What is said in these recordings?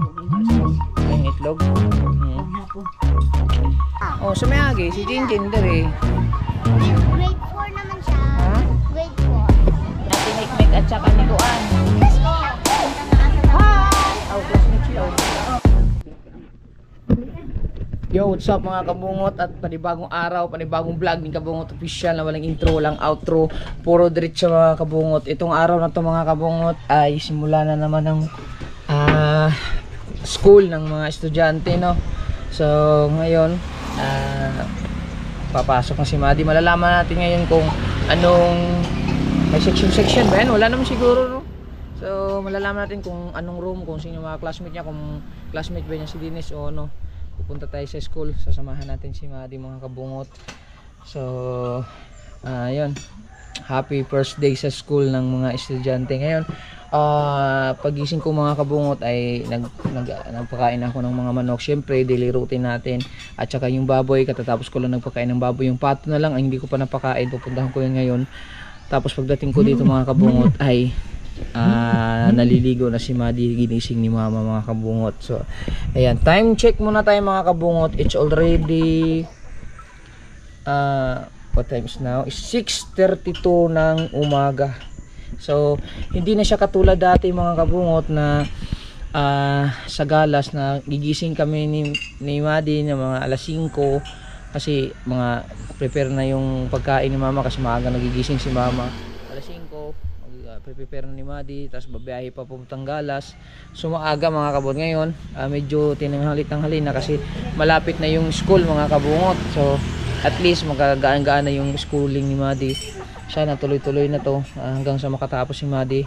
Yung itlog. Oh, sumayagi. Si Jinjin dere. Grade 4 naman siya. Ha? Grade 4. Ate Mikmik at saka ni Kuan. Let's go. Punta na ata. Hi! Oh, classmate sila. Yo, what's up mga kabungot at panibagong araw, panibagong vlog ng Kabungot Official na walang intro, walang outro, puro diretso mga kabungot. Itong araw na to mga kabungot ay simula na naman ng school ng mga estudyante, no? So ngayon papasok na si Madi. Malalaman natin ngayon kung anong may section ba yan? Wala naman siguro, no? So malalaman natin kung anong room, kung sino mga classmate niya, kung classmate ba niya si Dennis o ano. Pupunta tayo sa school, sasamahan natin si Madi mga kabungot. So ayun, happy first day sa school ng mga estudyante. Ngayon pagising ko mga kabungot ay nagpakain ako ng mga manok. Syempre daily routine natin. At saka yung baboy, katatapos ko lang nagpakain ng baboy. Yung pato na lang ay hindi ko pa napakain, pupuntahan ko yun ngayon. Tapos pagdating ko dito mga kabungot ay naliligo na si Madi, ginising ni mama mga kabungot. So ayan, time check muna tayo mga kabungot. It's already what time is now? It's 6:32 ng umaga. So hindi na siya katulad dati mga kabungot na sa galas na gigising kami ni Madi na mga alas 5 kasi mga prepare na yung pagkain ni mama kasi maaga nagigising si mama. Alas 5 prepare na ni Madi, tapos babiyahe pa pupuntang galas. So maaga mga kabungot. Ngayon medyo tinanghali na kasi malapit na yung school mga kabungot. So at least magagaan-gaan na yung schooling ni Madi. Sana tuloy-tuloy na to hanggang sa makatapos si Madi.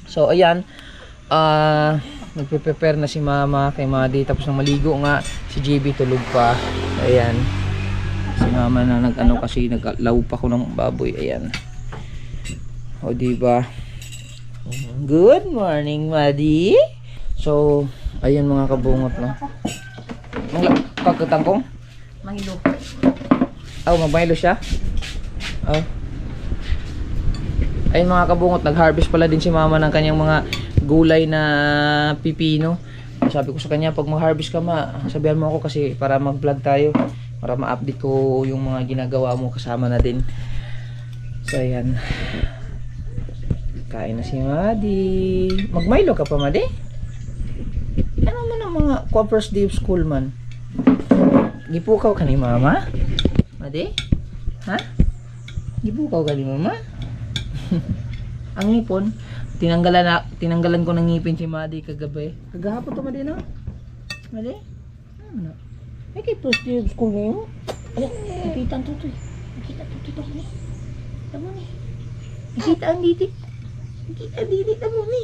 So ayan, nagpe-prepare na si mama kay Madi, tapos nang maligo nga si JB tulog pa. Ayan, si mama na nag-ano kasi naglaw pa ko ng baboy. Ayan, o diba, good morning Madi. So ayun mga kabungot, no, pagkatangkong mahilo. Mabaylo siya. Ayun mga kabungot, nag-harvest pala din si mama ng kanyang mga gulay na pipino. Sabi ko sa kanya, pag mag-harvest ka sabihan mo ako kasi para mag-vlog tayo, para ma-update ko yung mga ginagawa mo, kasama na din. So ayan, kain na si Madi. Mag-Milo ka pa Madi? Ano man ang mga first day of school man? Gipukaw ka ni mama? Madi? Ha? Gipukaw ka ni mama? Ang ngipon, tinanggalan ko ng ngipin si Madi kagabi. Kagahapon to Madi, no? Madi? Ano? Ay kay first day of school ngayon. Ayan, nakita ang tutoy. Nakita ang tutoy to. Tamo ni. Nakita ang diti. Nakita ang diti. Tamo ni.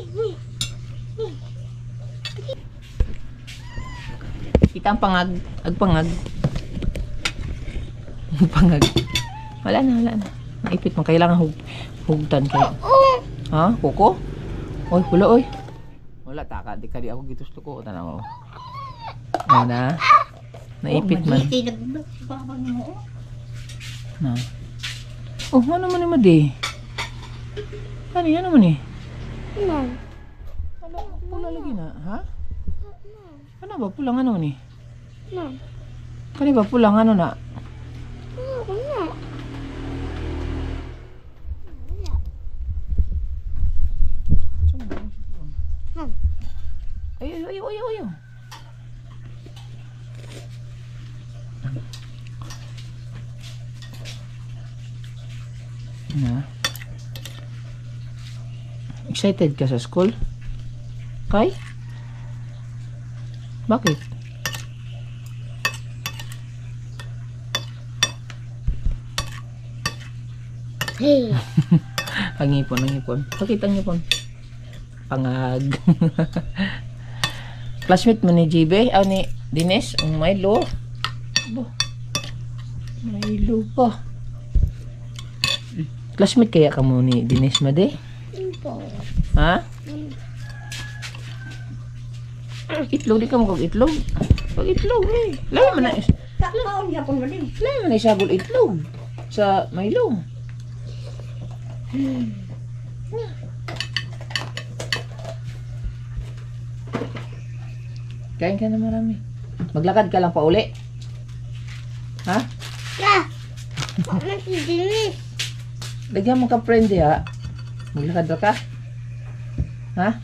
Kita ang pangag. Agpangag. Pangag. Wala na. Naipit mo. Kailangan hugtan kayo. Ha? Kuko? Oy, wala oy. Wala, taka. Di ka di ako gitusto ko. Tanaw. Na. Naipit man. Na. Oh, ano man ni Madi? Ano man eh? Ano? Pula lagi na, ha? Ano ba? Pulang ano ni? Kani ba pulang ano na? Ayo. Na. Excited ka sa school? Kay? Bakit? Hey. Ang ngipon. Pakita ang ngipon. Pangag. Classmate mo ni JB, ni Dennis, ang Milo. Milo pa. Classmate kaya ka mo ni Dennis Madi? Ha? Itlog, di ka mo kag-itlog. Pag-itlog eh. Layo man na isagol itlog sa Milo. Kain ka na marami. Maglakad ka lang pa uli. Ha? Yeah. Ano si Dennis? Lagyan mo ka friend ha. Maglakad ka? Ha?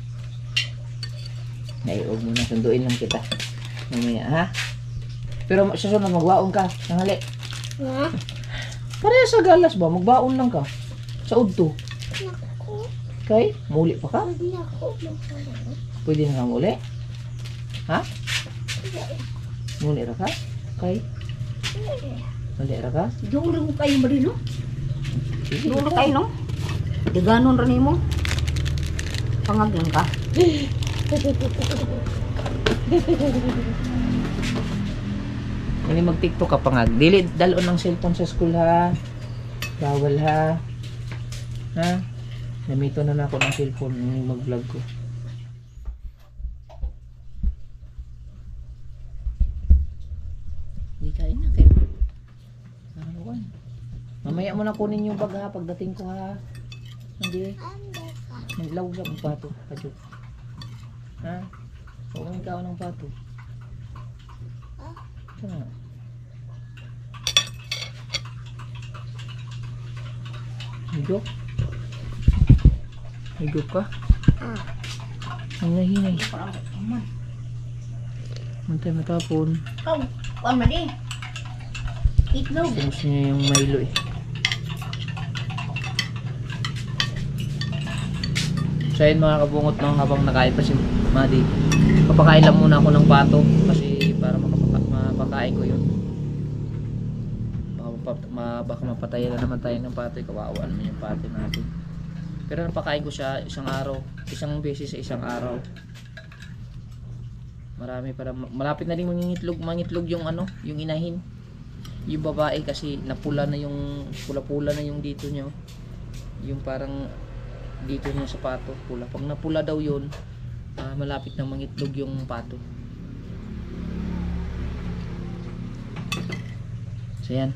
Naiog mo na. Sunduin lang kita. Mamaya ha? Pero sa sunod magbaon ka. Tanghali. Ha? Pareha sa galas ba? Magbaon lang ka. Sa udto. Naku. Okay? Muli pa ka? Hindi ako. Pwede na ka muli? Ha? Muli ra ka? Okay? Muli ra ka? Duro ko kayo ba rin, no? Duro kayo, no? Di ganon rin mo. Pangagyan ka. Hindi mag-tiktok ka pa nga. Dili dalon ng cellphone sa school ha. Bawal ha. Ha? Namito na ako ng cellphone yung mag-vlog ko. Hindi kain na kayo. Arawan. Mamaya mo na kunin yung bag ha pagdating ko ha. Hindi. Naglaw siya ng pato. Kadyo. Ha? Huwag kang ikaw ng pato. Ha? Higop? Higop ka? Ang nahinay. Parang, aman. Mantay matapon. Ikaw, kuwan man eh. Itlog. Gusto niya yung Milo eh. So yun mga kabungot no, habang nakain pa si Madi. Papakain lang muna ako ng pato kasi para mapakain ko yun. Baka mapatayin na naman tayo ng pato. Kawawa naman yung pato natin. Pero napakain ko siya isang araw. Isang beses sa isang araw. Marami para malapit na rin mangitlog yung ano, yung inahin. Yung babae kasi napula na yung pula-pula na yung dito nyo. Yung parang dito niya sa pato, pula. Pag napula daw yun, malapit na mangitlog yung pato. So yan.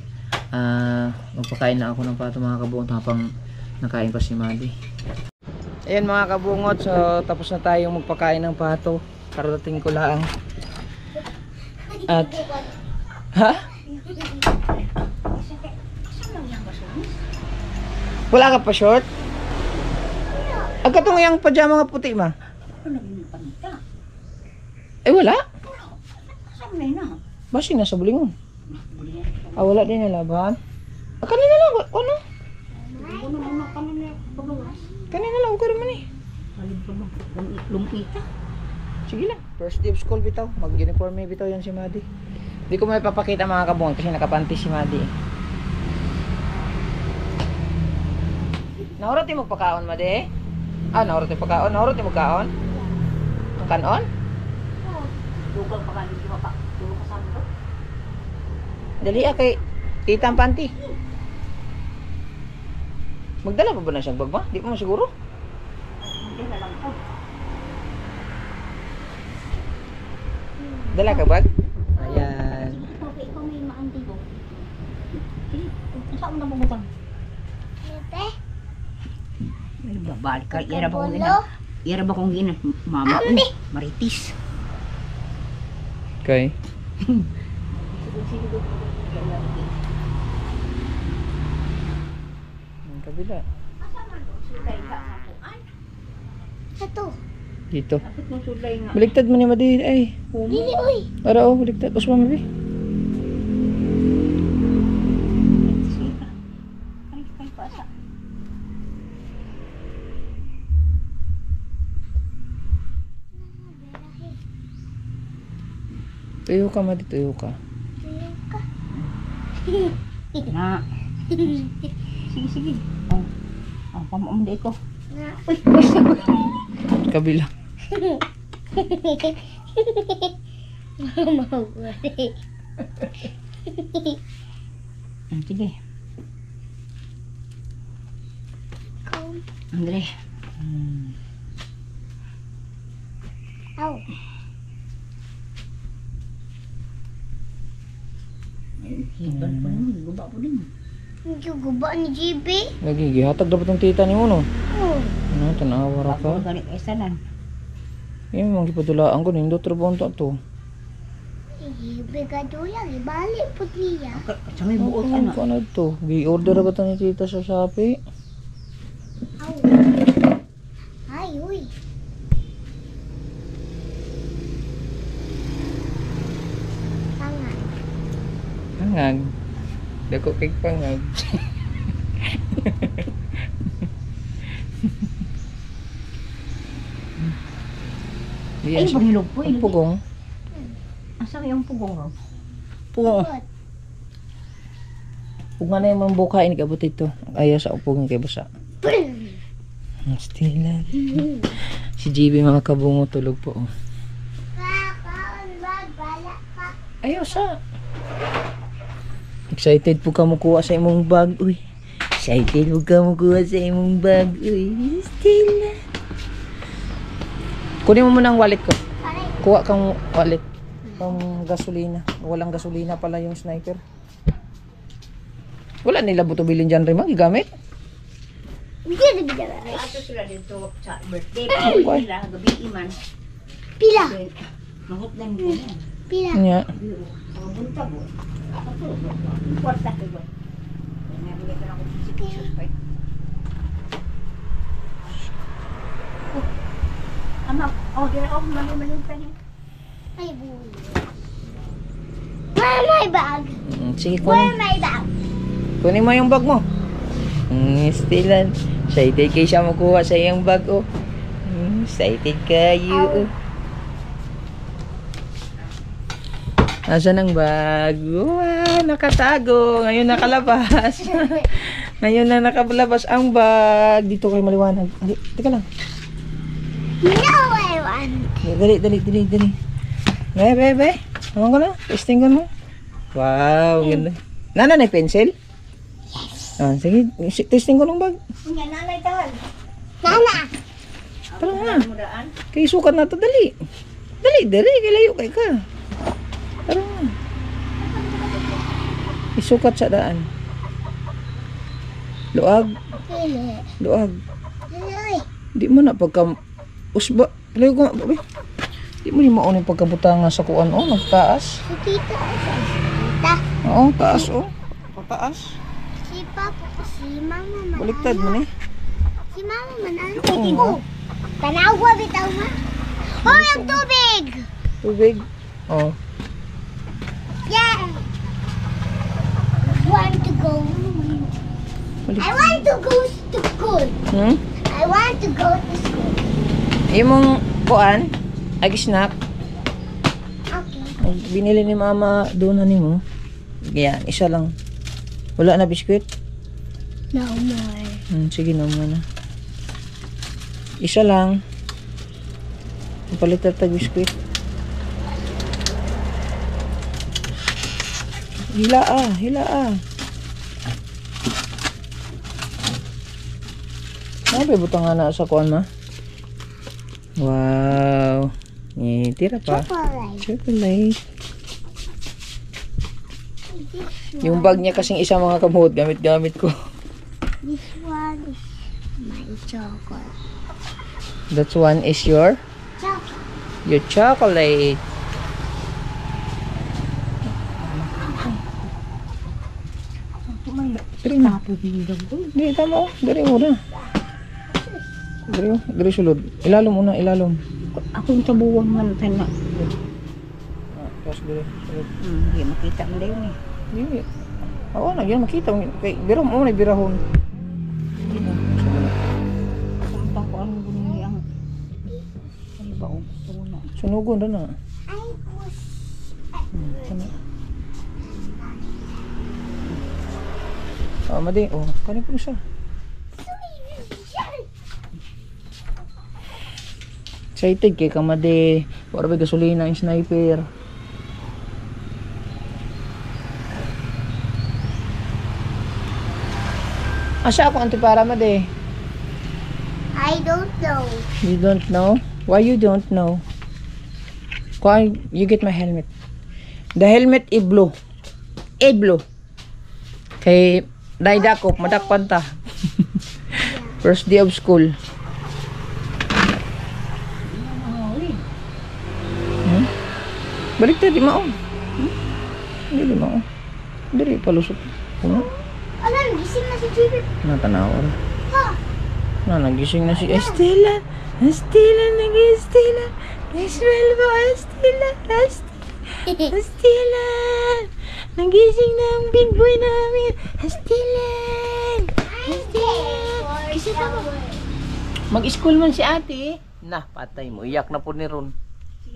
Magpakain na ako ng pato mga kabungot habang nakain pa si Madi. Ayan mga kabungot, so tapos na tayong magpakain ng pato. Kararating ko lang. At ha? Wala ka pa short? Agkatong yung pajama nga puti ma? Ano naging panita? Eh wala? Saan na yun? Basi nasa bulingon. Wala din na laban. Kanina lang, ano? Ano na kanina pagawas? Kanina lang, ko naman eh. Halib pa ba? Lumpita? Sige lang, first day of school bitaw. Mag-uniform may bitaw yan si Madi. Hindi ko may papakita mga kabungot kasi nakapanty si Madi eh. Naurot yung magpakaon Madi? Naurot yung pagkaon? Naurot yung magkaon? Ang kanon? Lugal pa ka, hindi pa. Lugal ka sa mga. Dali kay tita ang panty. Magdala pa ba na siyang bag ma? Di pa mo siguro? Hindi na lang po. Dala ka bag? Ayan. Ikaw may maanti ko. Saan mo na bumutang? Bebe? May babalik ka. Ira ba kong ina? Ira ba kong ina? Mama ko. Maritis. Okay. Ang kabila. Ito. Dito. Bakit mo sulay nga? Baligtad mo ni Madi ay. Dili, uy. Para baligtad. Usma Madi. Ay, pasa. Tuyo ka Madi, tuyo ka. Na. Sige, sige. Pamamday ko. Na. Kabila. Mama, wala. Sige. Andre. Aw. Hipan pa naman. Guba po din. Hindi guba ni JB. Lagi gihatag dapat ng tita ni mo no. Oh. Ano tanawa ra Ako ka. galing isalan. Yung mga gipadulaan ko nindot ra ba unta to. Jibe ka lang, ibalik po niya. Sa may buot Ano ano. ko na to? Gi-order ba ito ni tita sa Shopee? Aw. Ay, uy. Tangan. Pangag. Dako kay pangag. Ay, Yes. pangilog po. Ang pugong. Asa yung pugong ro? Pugong. What? Kung ano yung mambuka, ini kabut ito. Ayaw sa upugong kay basa. Still love you. Si GB mga kabungo tulog po. Oh. Ayaw sa. Excited po ka mo kuha sa imong bag. Uy. Excited po ka mo kuha sa imong bag. Uy. Still love. Kunin mo muna ang wallet ko. Kuha kang wallet. Pang gasolina. Walang gasolina pala yung sniper. Wala nila butubilin dyan rin magigamit. Hindi na bigyan. Ato sila dito sa birthday. Ay, Pagod nila, gabi iman. Pila. Mahot na mo. Pila. Nya. Mga buntag mo. Kwarta ko ba? Narinig ka na ako si Jesus pa. Ama, oh, dira ako mali-mali pa niya. Ay, buwi. Where my bag? Sige, Where kunin. my bag? Kunin mo yung bag mo. Still excited kayo siya makuha sa iyong bag. Oh. Excited kayo. Oh. Asan ang bag? Wow, nakatago. Ngayon nakalabas. Ngayon na nakalabas ang bag. Dito kayo maliwanag. Ali, teka lang. No, I want. Dali. Be. Naman ko na. Testing ko mo. Wow, ganda. Nana na pencil? Yes. Ah, sige. Testing ko ng bag. Nga nanay tawal. Nana. Tara na. Mudaan. Kay sukat na to. Dali. Kay layo kay ka. Tara na. Isukat sa daan. Luag. Pili. Luag. Ay, Di mo na pagka... Usba. Layo ko nga. Babe. Di mo ni mauna yung pagkabutanga sa kuan. Oh, nagtaas. si tita. Tita. Oo, taas oh. Pataas. Si papa. Si mama man. Baliktad mo ni. Si mama man. Ano? Oo. Oh. Tanawa bitaw ma. Oh, yung tubig. Tubig. Oh. Yeah. Want to go. I want to go to school. Hmm? I want to go to school. Yung mong kuan, ag snack, Okay. binili ni mama doon na mo. Yan, isa lang. Wala na biskwit? No more. Sige na muna. Isa lang. Palit tag biskwit. Hila ah. Ano butang nga na sa kuan ma? Wow. Tira pa. Chocolate. Chocolate. Yung bag niya kasing isa mga kamuhot, gamit ko. This one is my chocolate. That one is your chocolate. Diri na. Di, tama. Diri mo na. Diri sulod. Ilalom muna, ilalom. Ako yung tabuan man tayo na. Tapos diri, sulod. Hindi makita mo na yun eh. Di. Oo, nagyan makita. Kay biro mo na birahon. Sampang ko ang bunyi ang... Ano ba ang gusto mo na? Sunugon na na. I was Kana. Madi. Oh, kanin po siya. Excited kay kamade. Wala ba gasolina yung sniper. Asa ako antipara made? I don't know. You don't know? Why you don't know? Why you get my helmet? The helmet is blue. Blue. Kay Daidakop, madakpan ta. First day of school. Baliktad, di maon. Dili mo. Dili palusot. Ano? Alam, gising na si JB. Natanaw ra. Ha? Nagising na si Estela. Estela, nag-Estela. Ismael ba, Estela? Estela. Nagising na ang big boy namin. Estela. Estela. Mag-school man si ate. Na, patay mo. Iyak na po ni Ron.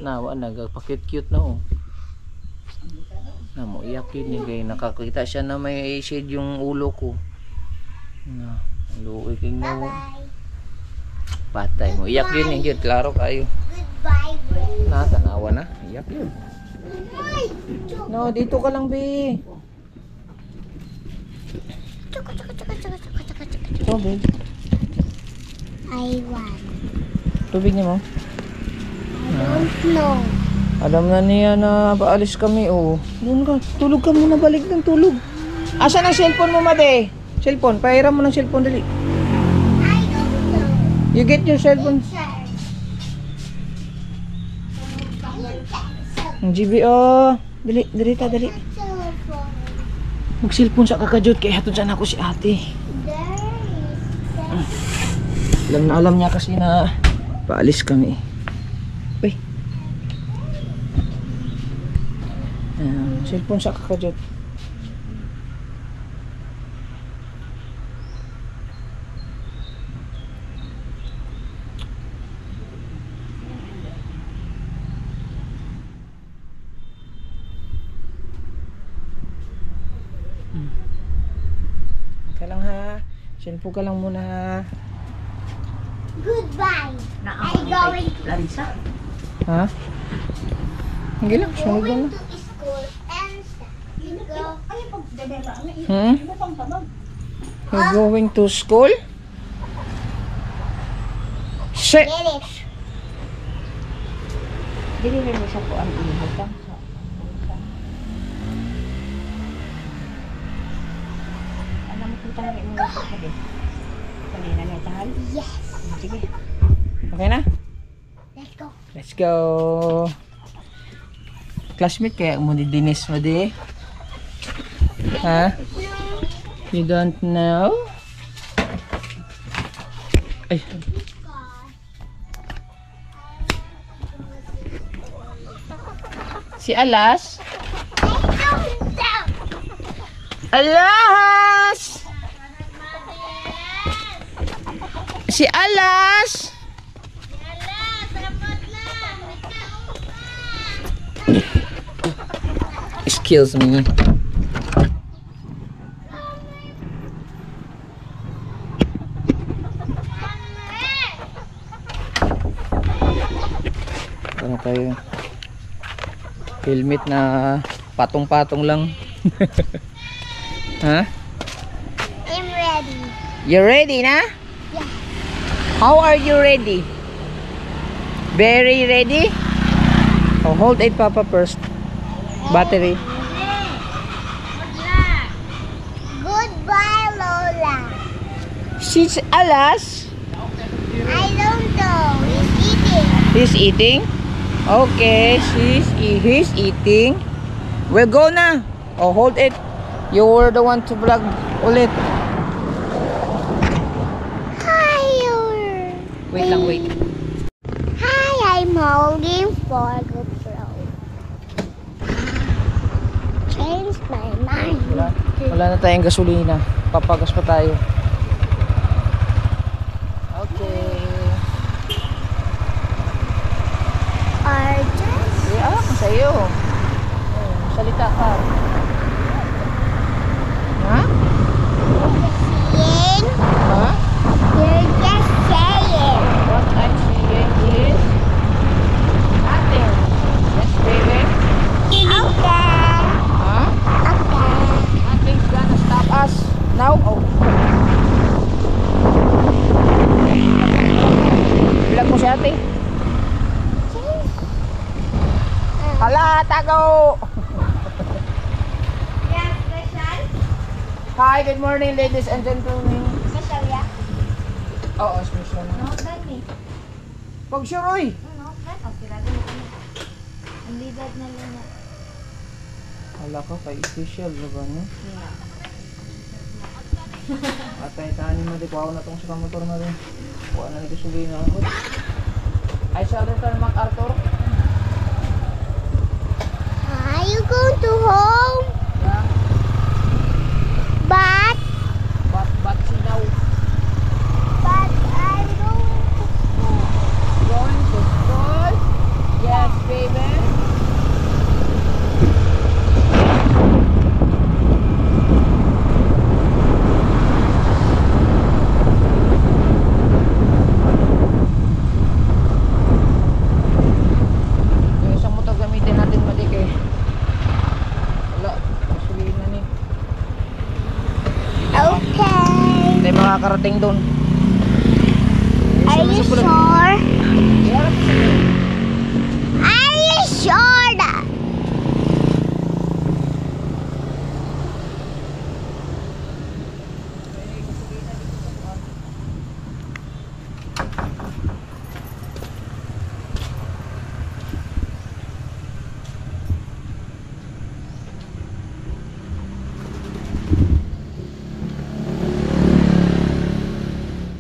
Nawa, nagpakit-cute na oh. Na mo, iyak yun niya kaya nakakita siya na may shade yung ulo ko. Na, luwi king na mo. Patay mo. Iyak yun yung cute. Klaro kayo. Goodbye, bro. Na, tanawa na. Iyak yun. No, dito ka lang, be. Tubig. I want. Tubig niya mo. I don't know. Alam na niya na paalis kami, oh. Doon ka. Tulog ka muna. Balik ng tulog. Asan ang cellphone mo, Made? Cellphone. Pahiram mo ng cellphone, dali. I don't know. You get your cellphone. Ang GB, oh. Dali, dali ta, dali. Mag-cellphone sa kakajot. Kaya hatod saan ako si ate. Alam niya kasi na paalis kami. Uy. Cellphone sa kakajot. Ka lang ha. Cellphone ka lang muna ha. Goodbye. Naaway I'm going kay Larissa. Ha? Hindi lang. Sunod na. to school and you go. You're going to school? Shit! Finish. Dili rin sa kuan ihog lang sa. Ano mo kita rin mo sa hali. Kanina na tahal. Yes. Sige. Okay na? Let's go. Let's go! Classmate kaya mo ni Dennis mo di? Ha? You don't know? Ay. Si Alas? Alas! Si Alas! Excuse me. Ano tayo? Helmet na patong-patong lang. Ha? I'm ready. You ready na? Yeah. How are you ready? Very ready? Oh, hold it, Papa, first. Battery. Goodbye, Lola. She's Alas. I don't know. He's eating. He's eating. Okay, he's eating. We'll go na. Oh, hold it. You were the one to vlog ulit. Hi. Wait lang, wait. Hi, I'm holding for GoPro. Changed my mind. Wala na tayong gasolina. Papagas pa tayo. Okay. Arjun. Yeah, sa'yo. Oh, salita ka. Ha? Saying. Ha? You're just saying. What I'm saying is nothing. Yes, baby. Okay. Ha? Okay. Nothing's gonna stop us. Now, oh. Bilang mo si ate. Hala, tago! Yeah, special. Hi, good morning ladies and gentlemen. Special, yeah. Oo, special. No, dami. Pag suroy! No, okay. Okay, lagi mo kami. Ang libad na luna. Wala ka kay official na ba no? At ay tani mo di ko na tong sa motor na rin. Kuha na nito suloy na ako. I shall return MacArthur. Are you going to home? Yeah. But But si daw. I'm going to school. Going to school? Yes, baby. Yung isang motor gamitin natin madik eh. Wala, masuliin na ni. Okay. Hindi makakarating doon. Are you sure? Are you sure that?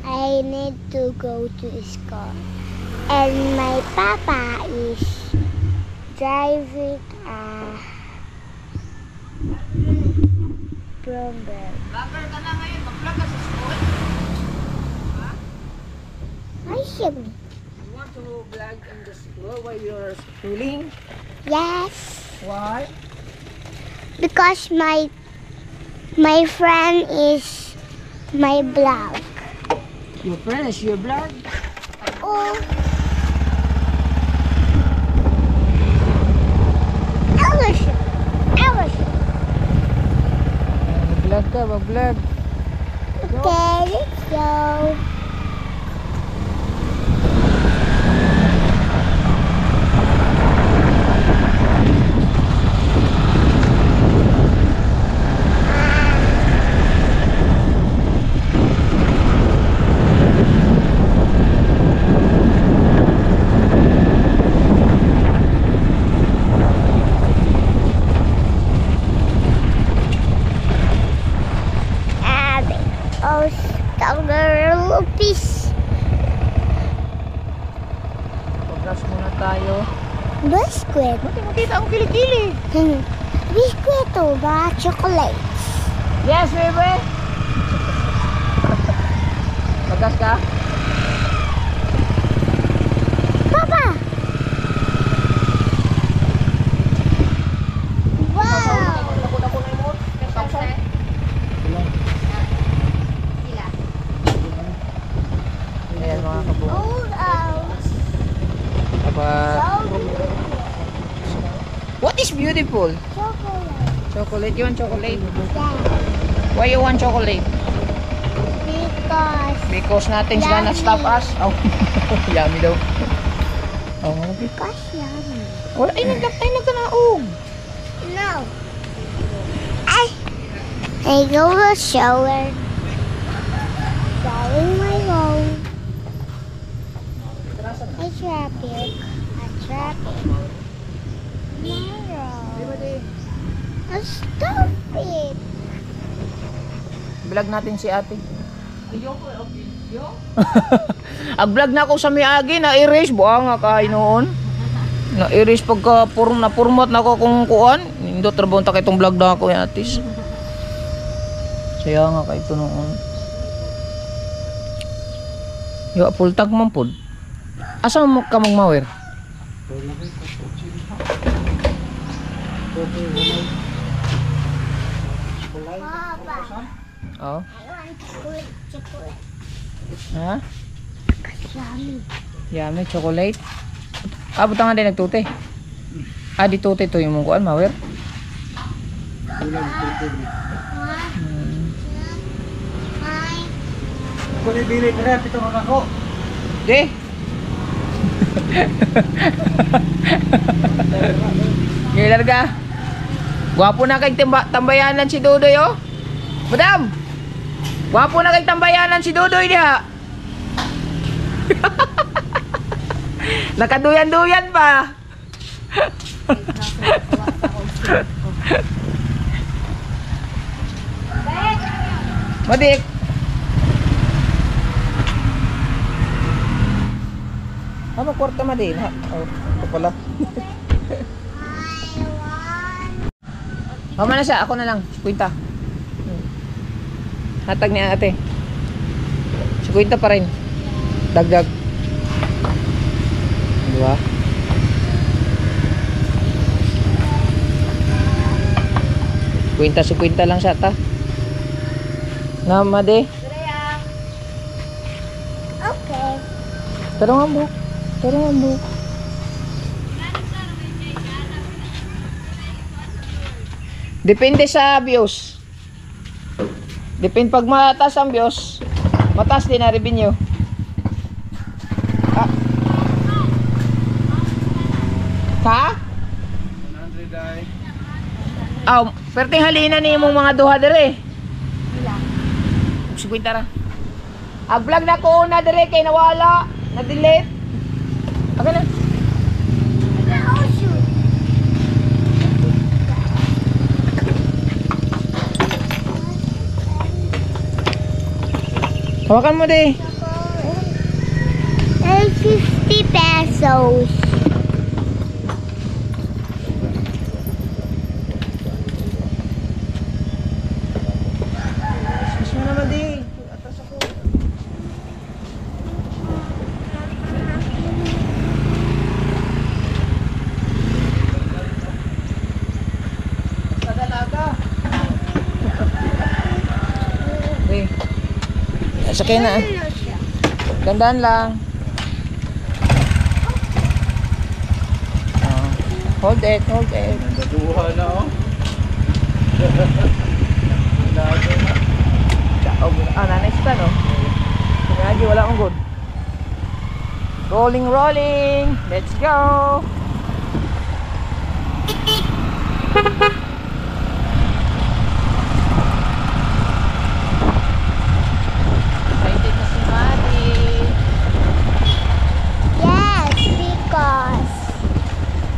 I need to go to school. And my papa is driving a Bromberg. Vlogger ka na ngayon, mag-vlog ka sa school. I should. You want to vlog in the school while you're schooling? Yes. Why? Because my friend is my blog. Your friend is your vlog? Oh. Alice. Mag-vlog ka, mag-vlog. Okay, let's go. Oh, Lupis. Pag-brush muna tayo. Biscuit. Buti makita ang kilikili. Biscuit o ba? Chocolates. Yes, baby! Magas ka? Papa! Wow! Dako-dako na yung ayan mga kabuhay. Old out. What is beautiful? Chocolate. Chocolate? You want chocolate? Yeah. Why you want chocolate? Because Because nothing's gonna Yummy. stop us. Oh, yummy daw. Oh, okay. yummy. Wala, ay nagkanaog. No. I go to shower. Showering my home. I traffic. Tomorrow. Stop it. Vlog natin si ate. Ag-vlog na ako sa Miyagi, na-erase. Buha nga kain noon. Na-erase pagka na-format na ako kung kuan. Hindi trabaho ta itong vlog na ako yung atis. Saya nga ka ito noon. Yo, full tag man pod. Asa mo ka magmawer? Papa, Oh. I want chocolate. Ha? Yummy. Yummy, chocolate. Ah, butang nga din nagtute. Ah, di tute to yung mong kuan, mawer. Kung ibili ko rin, ito makako. Di. Gilar ka. Gwapo na kay tambayanan si Dudoy, oh. Madam. Gwapo na kay tambayanan si Dudoy diha. Nakaduyan-duyan pa. Madik. Ano kwarta Madik? Ha? Oh, ito pala. Mama na siya, ako na lang. 50. Hatag ni ate. 50 pa rin. Dagdag. Diba? Kwenta lang siya ta. Namade. Okay. Tarong ambok. Depende sa views. Depende pag mataas ang views, mataas din ang revenue. Ah. Ha? 100 ay. Perting halina ni mong mga duha dire. Sigwita ra. Vlog na ko una dire kay nawala, na-delete. Okay na. Hawakan mo di. There's 50 pesos. Excuse mo naman di. Atas ako. Sa dalaga. Di. Sakay na. Gandaan lang. Hold it. Nandaduha na oh. Nanay sa no? Lagi wala akong good. Rolling. Let's go. Excited na si Madi. Yes, because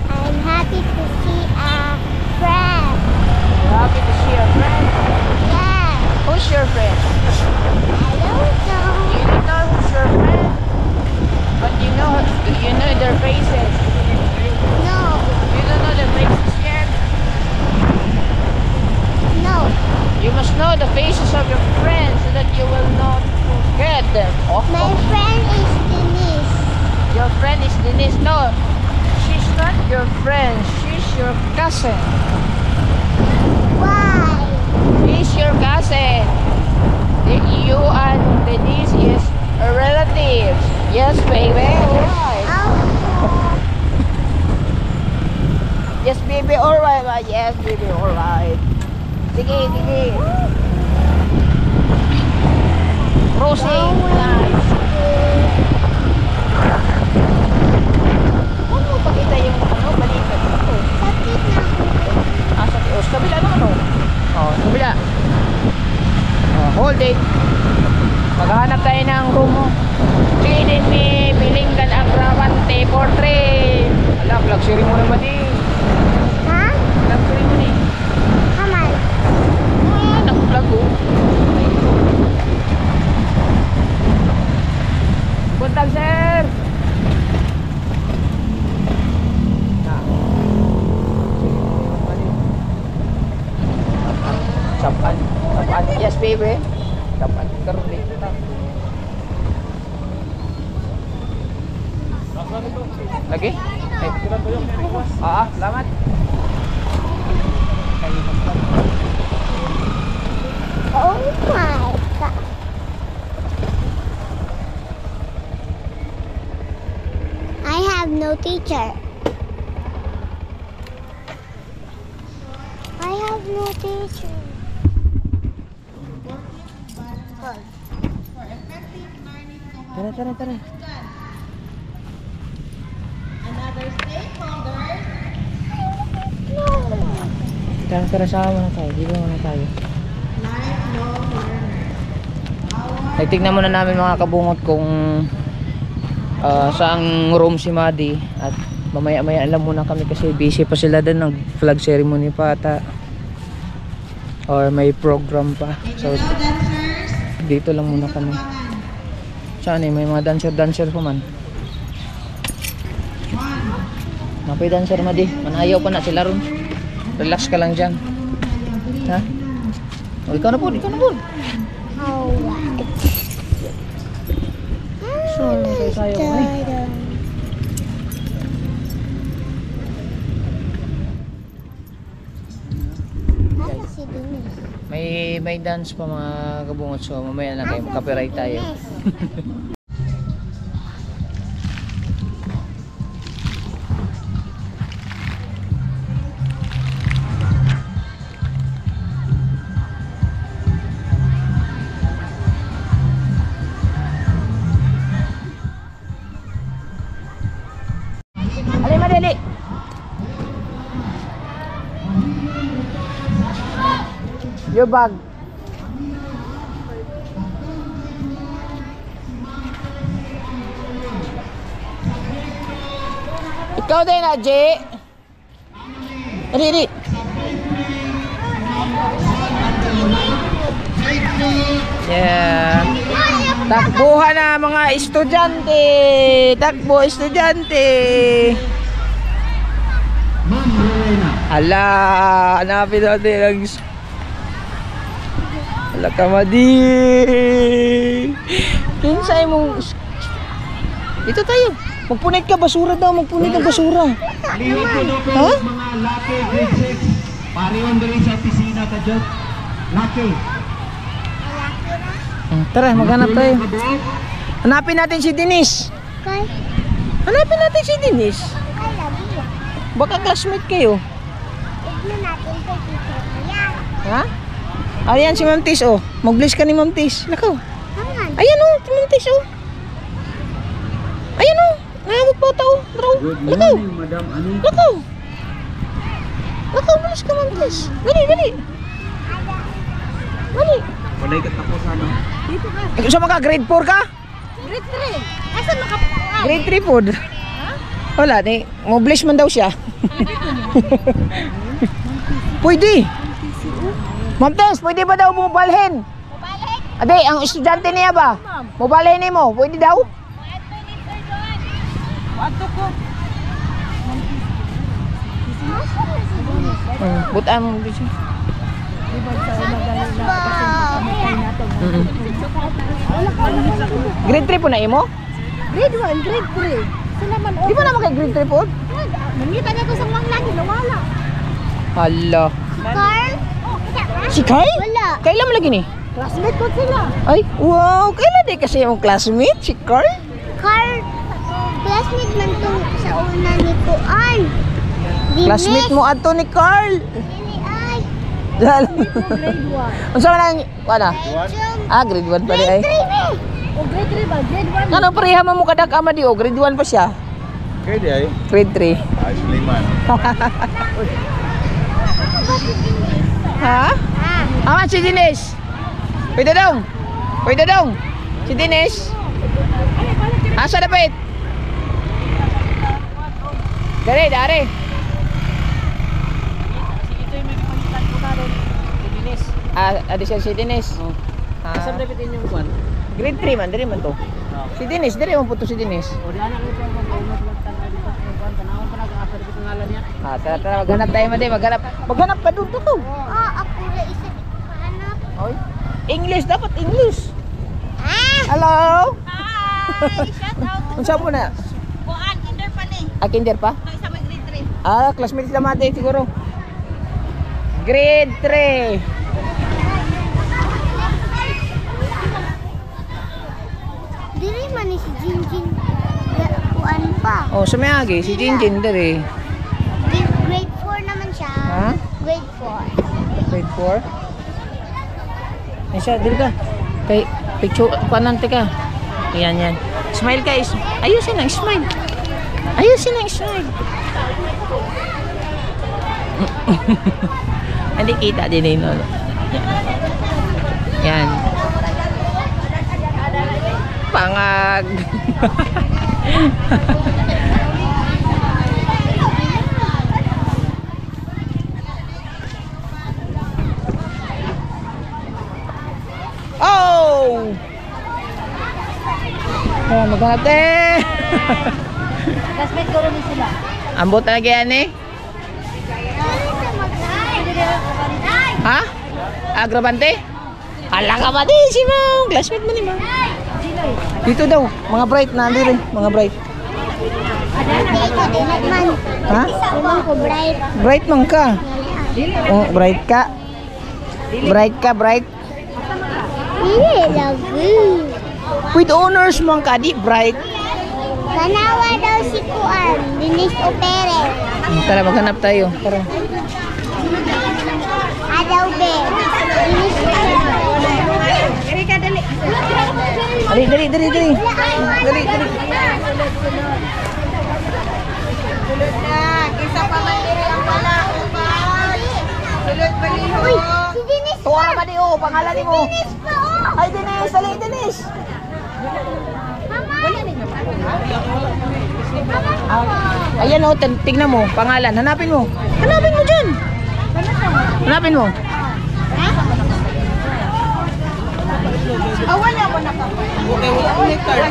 I'm happy to see a friend. You're happy to see your friend? Yes. Who's your friend? I don't know. You don't know who's your friend? But you know their faces. No. You don't know their faces yet? No. You must know the faces of your friends so that you will not forget them. My friend is Denise. Your friend is Denise. No, she's not your friend. She's your cousin. Why? She's your cousin. You and Denise is relatives. Yes, baby. Alright. Oh. Yes, baby. Alright. Yes, baby. Alright. Sige. Crossing. Nice. Huwag mo pakita yung balikat ito. Sakit na ako. Sa tios. Kabila naman kabila. Hold it. Maghahanap tayo ng room mo. Pinin ni Bilinggan Agravante for 3. Ala, flag ceremony mo din. Ha? Flag ceremony. Kamal. Nag-flag ko. Buntag, sir. Sapan. Yes, baby. Sapan. Karoon dito na. Lagi? Ay, salamat. Oh my God. I have no teacher. I have no teacher. Tara. Tara, sama na tayo. Dito muna tayo. Tignan muna namin mga kabungot kung saang room si Madi. At mamaya-maya alam muna kami kasi busy pa sila doon. Nag flag ceremony pa ata. or may program pa. So dito lang muna kami. Saan may mga dancer pa man. Napay dancer madi, manayaw pa na sila ron. Relax ka lang dyan. Ha? O, ikaw na po. Oh, what? So, tayo mo eh. May dance pa mga kabungot, so mamaya na kayo copyright tayo. Alay madali. Your bag. Ikaw din, Aji. Dali. Yeah. Takbuhan na mga estudyante. Takbo estudyante. Hala, hanapin natin ang hala ka madi. Kinsay mong dito tayo. Magpunit ka basura daw, magpunit ka basura. Lihod ko daw pero mga laki grade 6. Pariwan dali sa opisina ka dyan. Laki. Tara, maghanap tayo. Hanapin natin si Denise. Okay. Hanapin natin si Denise. I love you. Baka classmate kayo. Tignan natin kay teacher niya. Ha? Ayan si Ma'am Tis, oh. Mag-bless ka ni Ma'am Tis. Lakaw. Hangan. Ayan, oh, si Ma'am Tis, oh. Ayan, oh. Nahawag pa tao. Lakaw. Lakaw. Madam Ani. Lakaw. Lakaw, bless ka Ma'am Tis. Dali. Walay ka tapos ano? Ikaw sa mga grade 4 ka? Grade 3. Asan makapuan? Grade 3 food. Wala, mo-bless man daw siya. Pwede. Ma'am Tess, pwede ba daw bubalhin? Mabalik. Ade, ang estudyante niya ba? Mubalhin mo, pwede daw? Wato ko. Butaan mo dito. Grade 3 po na imo? Grade 1, grade 3. Sila man Di ba naman kay grade 3 po? Mangita na ko sa mga lagi nawala. Hala. Carl? Oh, kita ba? Si Kai? Wala. Kailan mo lagi ni? Classmate ko sila. Ay, wow. Kailan di kasi yung classmate? Si Carl? Carl, classmate man to sa una ni Kuan. Classmate mo ato ni Carl. Dili ay. Grade 1. Unsa man ang kuana? Grade 1 pa di ay. Grade 3 ni. O grade 3 ba? Grade 1. Ano pareha mo kadak ama di o grade 1 pa siya. Kaya di ay. Grade 3. Ay, Suleiman. Ha? Ah, si Denise. Pwede dong. Si Denise. Asa dapat? Dari. Ada si Denise. Asa dapat inyong kwan? Grade 3 man, dari man to. Si Denise, dari man po to si Denise. O di anak ko pa magtanaw dito sa kwan. Tanawon pa nag-asa dito ngalan niya. Tara, maghanap tayo maghanap. Maghanap ka doon to. Ako na isa di ko hanap. Oy. English dapat English. Ah! Hello. Hi! Shout out to Unsa mo na? Kuan, kinder pa ni. Kinder pa? Ito isa may grade 3. Classmate sila mate siguro. Grade 3. Dili man ni si Jinjin. Kuan pa. Oh, sa may agi si Jinjin dere. Grade 4 naman siya. Ha? Grade 4. Grade 4. Ayun dili ka. Kay picture panan ka. Yan. Smile ka. Ayusin ang smile. Hindi kita din no. Yan. Pangag. maghanap eh. Classmate ko rin sila. Ambot talaga yan eh. Ha? Agrabante? Ala ka ba di si Ma'am? Classmate mo ni Ma'am. Dito daw, mga bright na rin, mga bright. Ha? Bright man ka. Oh, bright ka. Bright ka, bright. With honors man ka, di bright. Kanawa daw si Kuan, Dinis Opere. Tara, maghanap tayo. Tara. Adaw be. Dinis Opere. Dali, dali, dali, dali. Dali, dali. Uy, si Dinis Tuwara ba di oh, pangalan ni mo? Ay, Dennis, dali, Dennis. Ayan oh, tignan mo, pangalan. Hanapin mo. Hanapin mo dyan. Hanapin mo.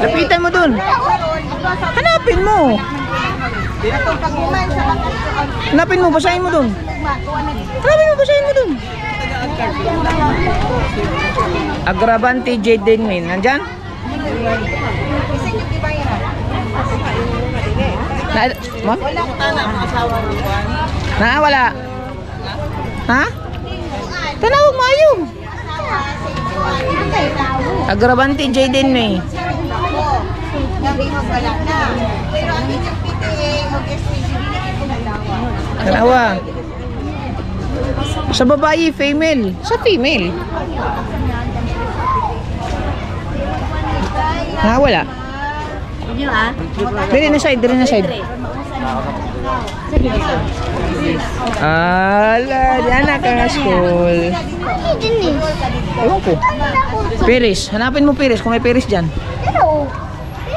Lapitan mo dun. Hanapin mo. Hanapin mo, basahin mo dun. Hanapin mo, basahin mo dun. Agrabante Jaden Min. Nandyan? Ma? Wala. Ha? Tanawag mo ayun. Agrabante Jaden Min. Tanawa. Sa babae, female. Sa female. Wala. Dili na side, dili na side. Ala, diyan na ka school. Ewan ko. Paris, hanapin mo Paris kung may Paris dyan.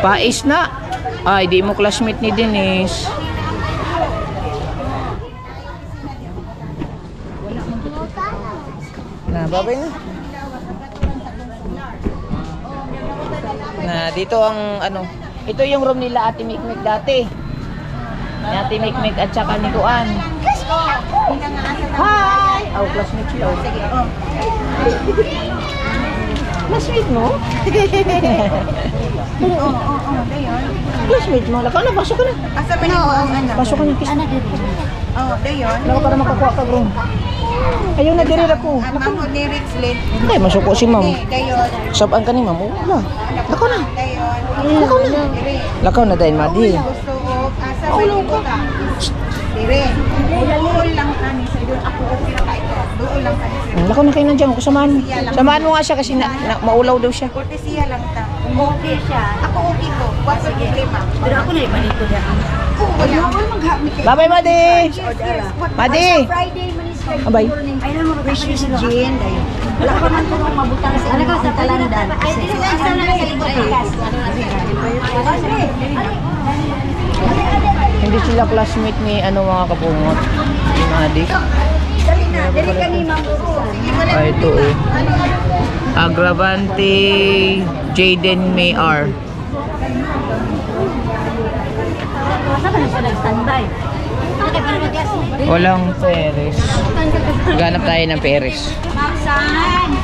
Pais na. Ay, di mo classmate ni Dennis. Na, babay na. Na, dito ang ano, ito yung room nila Ate Mikmik dati. Ni Ate Mikmik at saka ni Kuan. Hi! Oh, classmate sila. Classmate mo? Classmate mo? Lakaw na, pasok ka na. Asa pa niyo ang anak? Pasok ka na, kiss. Oh, dayon. Lakaw para makakuha ka, bro. Ayaw na diri ako. Mangod ni Rixlin. Ay, masuko si ma'am. Dayon. Sabaan ka ni ma'am. Wala. Lakaw na. Dayon. Lakaw na. Lakaw na dahil, Madi. Gusto ko asa pa niyo ka? Dire. Doon lang kani sa doon ako okay ra kayo. Doon lang kani sa. Lakaw na kayo nandiyan. Samahan mo. Samahan mo nga siya kasi maulaw daw siya. Kortesiya lang ta. Okay siya. Ako okay ko. Wala problema. Pero ako na ibanit ko diyan. Wala ko maghamit. Bye-bye, Madi. Madi. Friday man is Friday. Abay. Ay na mo wish you si Jean dayon. Wala pa man ko mabutang sa ano ka sa talandan. Ay dili lang sa na sa libro. Hindi sila classmate ni ano mga kapungot. Ni Madi. Dali na, dali ka ni Ma'am. Ah, ito oh. Agravante Jaden Mayar. Saan na siya nag-standby? Walang Perez. Ganap tayo ng Perez. Ma'am San.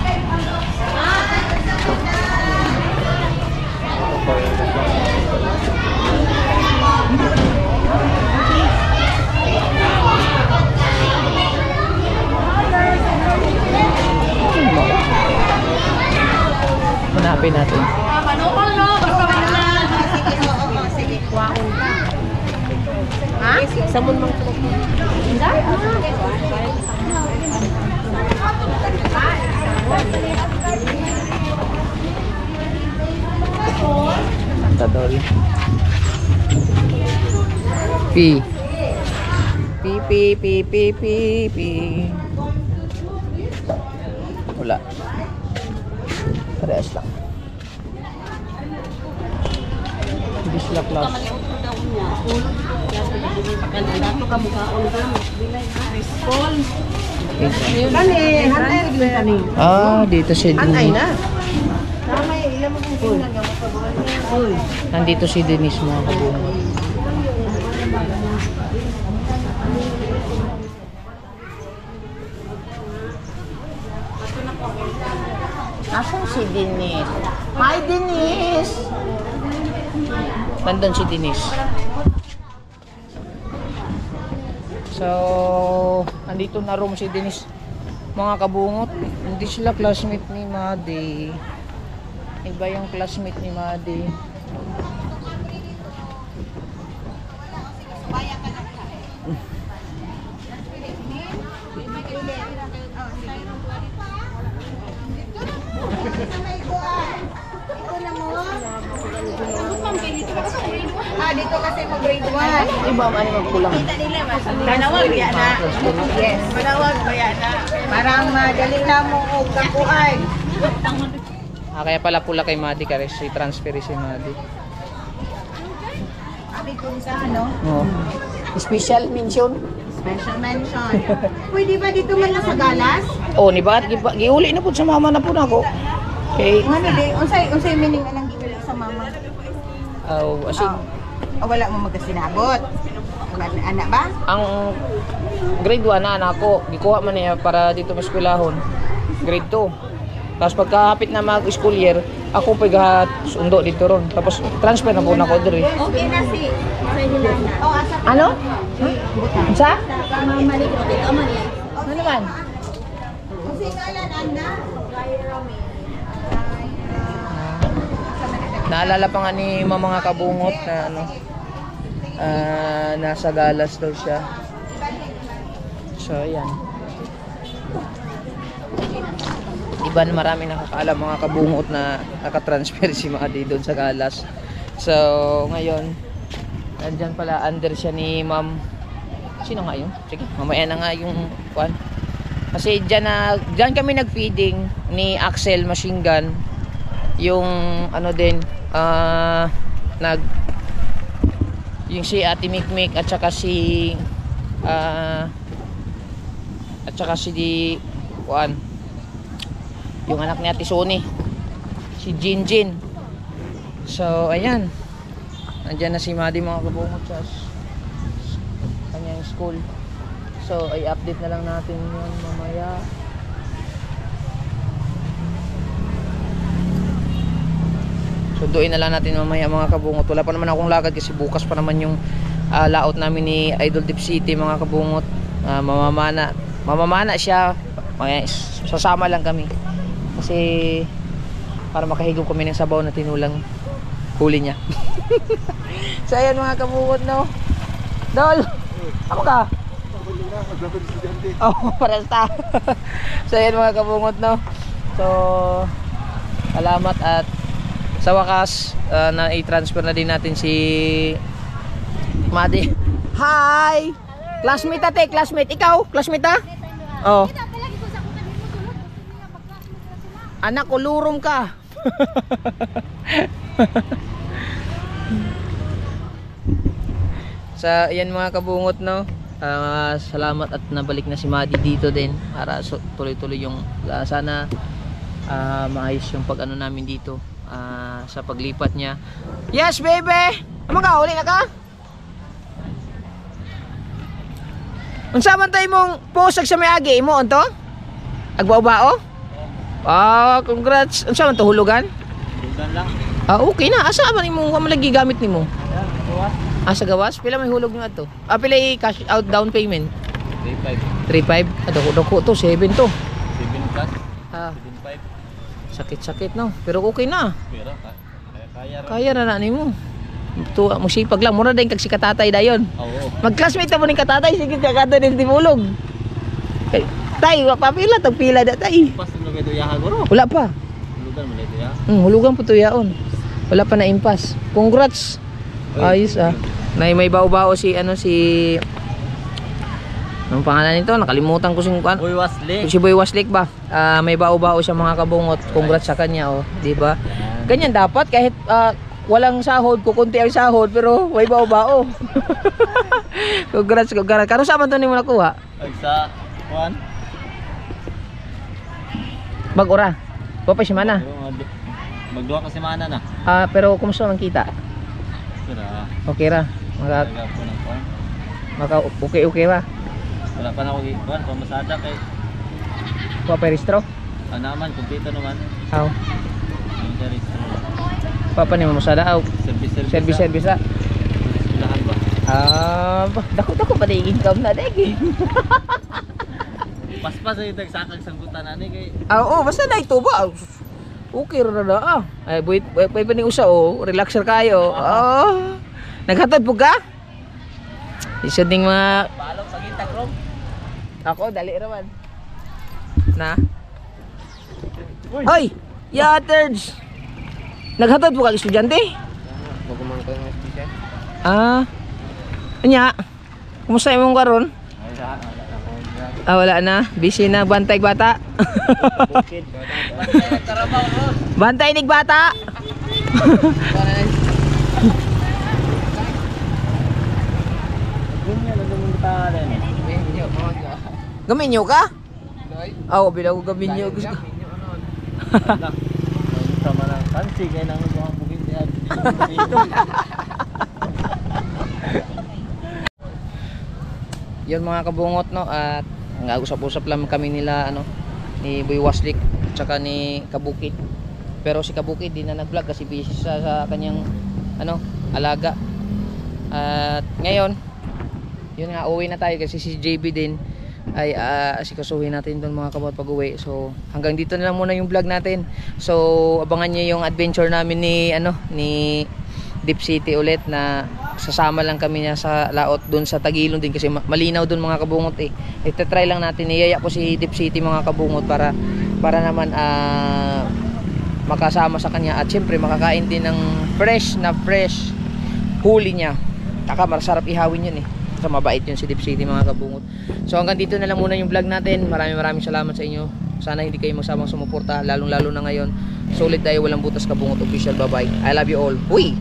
Hanapin natin. Samon mang Tadol. P. P. Wala. Parehas lang. Hindi sila class. Ah, dito siya din. na. Tama ilan mo kung Nandito si Denise mga kabungot. Asan si Denise? Hi, Denise! Nandun si Denise. So, andito na room si Denise. Mga kabungot, hindi sila classmate ni Madi. Iba yung classmate ni Madi. Dito kasi mo grade 1. Iba ano magkulang. Manawag ya na. Yes, manawag ba ya na? Parang madali na mo og kakuan. Kaya pala pula kay Madi kasi si transfer si Madi. Abi kung sa ano? Oh. Special mention. Special mention. Pwede ba dito man lang sa galas? Oh, ni ba giuli na pud sa mama na pud ako. Okay. Ano di? Unsay meaning anang giwala sa mama? Oh, asi Wala mo magkasinabot. Anak ba? ang grade 1 na anak ko, gikuha man niya para dito sa eskwelahon. Grade 2. Tapos pagkahapit na mag-school year, ako sundo dito ron. Tapos transfer na po na ko diri. Okay na si Ferdinand. Oh, asa Ano? Sa? Mamalik ko dito man yan. Ano naman? unsay ngalan Anna? Naalala pa nga ni mga kabungot na ano, nasa galas daw siya. So, ayan. Iba na marami nakakaalam mga kabungot na nakatransfer si Madi doon sa galas. So, ngayon, nandyan pala under siya ni Ma'am. Sino nga yun? Sige, mamaya na nga yung kuan. Kasi dyan kami nag-feeding ni Axel Machine Gun. Yung ano din, yung si Ate Mikmik at saka si di kuan, yung anak ni Ate Sony, si Jinjin. So ayan, nandiyan na si Madi mga kabungot sa kanyang school. So ay update na lang natin yun mamaya. Sunduin na lang natin mamaya mga kabungot. Wala pa naman akong lakad kasi bukas pa naman yung layout namin ni Idol Deep City mga kabungot. Mamamana siya. Sasama lang kami. Kasi para makahigop kami ng sabaw na tinulang huli niya. So ayan mga kabungot, no. Dol, ako ka? Oh, parasta. So ayan mga kabungot, no. So salamat at sa wakas, na i-transfer na din natin si Madi. Hi! Classmate ate, classmate. Ikaw, classmate ha? Oh. Anak ko, lurom ka. Sa yan mga kabungot, no. Salamat at nabalik na si Madi dito din para tuloy-tuloy yung sana maayos yung pag-ano namin dito. Sa paglipat niya. Yes, baby! Amo ka, uli na ka? Unsa man tay mong posag sa may agi imo onto? Agbao-bao? Congrats. Unsa man to hulugan? Hulugan lang. Okay na. Asa man imong malagi gamit nimo? Sa gawas? Pila may hulog nga to? Pila i-cash out down payment? 3.5. 3.5? Dako to, 7 to. 7 plus. 7.5. Sakit-sakit no, pero okay na. Pero Kaya na nimo. To mo sipag lang, mura din kag si katatay dayon. Oo. Mag-classmate mo ning katatay, sige kakata din timulog. Tay, wa pa pila tag pila da tay. Pas no kay tuyaha guro. Wala pa. Hulugan man ito ya. Hulugan po tuyaon. Wala pa na impas. Congrats. Ayos ah. Nay may bao-bao si anong pangalan nito? Nakalimutan ko sing Boy Waslik. si Boy Waslik ba? May bao-bao siya mga kabungot. Congrats sa kanya, oh, 'di ba? Ganyan dapat kahit walang sahod, kukunti ang sahod pero may bao-bao. Congrats. Kano sa man to nimo nakuha? Sa kuan. Magduha ka semana na. Pero kumusta man kita? Pero Okay ra. talaga po ng kuwan. Okay ra. Wala pa na ako ikuan, pamasada kay Kuha pa restro. naman, kumpleto naman. Aw. Yung registro. Papa ni mo sada aw. Service ra. Lahat ba? Dako pa di income na degi. Paspas ay tagsakag sanggutan ani kay Basta na ito ba? Okay ra na Ay buit pa ni usa relaxer kayo. Naghatod po ka? Isa ding mga balong sa gitag rom. Ako dali ra man. Na. Hoy, yaterds. Naghatod po ka estudyante? magumangko ng speaker. Anya. Kumusta imong karon? Ay sa Wala na. Busy na bantay bata. bukid. Bantay nig bata. Gunya na dumong ta rin. Gaminyo ka? Bilang ko gaminyo. Sama lang fancy kay nang mga bukid dito. Yun mga kabungot no, at nag-usap-usap lang kami nila ni Boy Waslik tsaka ni Kabukid. Pero si Kabukid di na nag-vlog kasi busy sa kanyang alaga. At ngayon yun nga, uwi na tayo kasi si JB din ay asikasuhin natin doon mga kabot pag-uwi. So hanggang dito na lang muna yung vlog natin. So abangan niyo yung adventure namin ni Deep City ulit, na sasama lang kami niya sa laot doon sa Tagilon din kasi malinaw doon mga kabungot Itatry lang natin, niyaya ko si Deep City mga kabungot para naman makasama sa kanya at syempre makakain din ng fresh huli niya. Masarap ihawin yun so mabait yun si Deep City mga kabungot. So hanggang dito na lang muna yung vlog natin. Maraming salamat sa inyo. Sana hindi kayo magsamang sumuporta, lalong lalo na ngayon. Solid tayo, walang butas kabungot official. Bye bye, I love you all. Uy!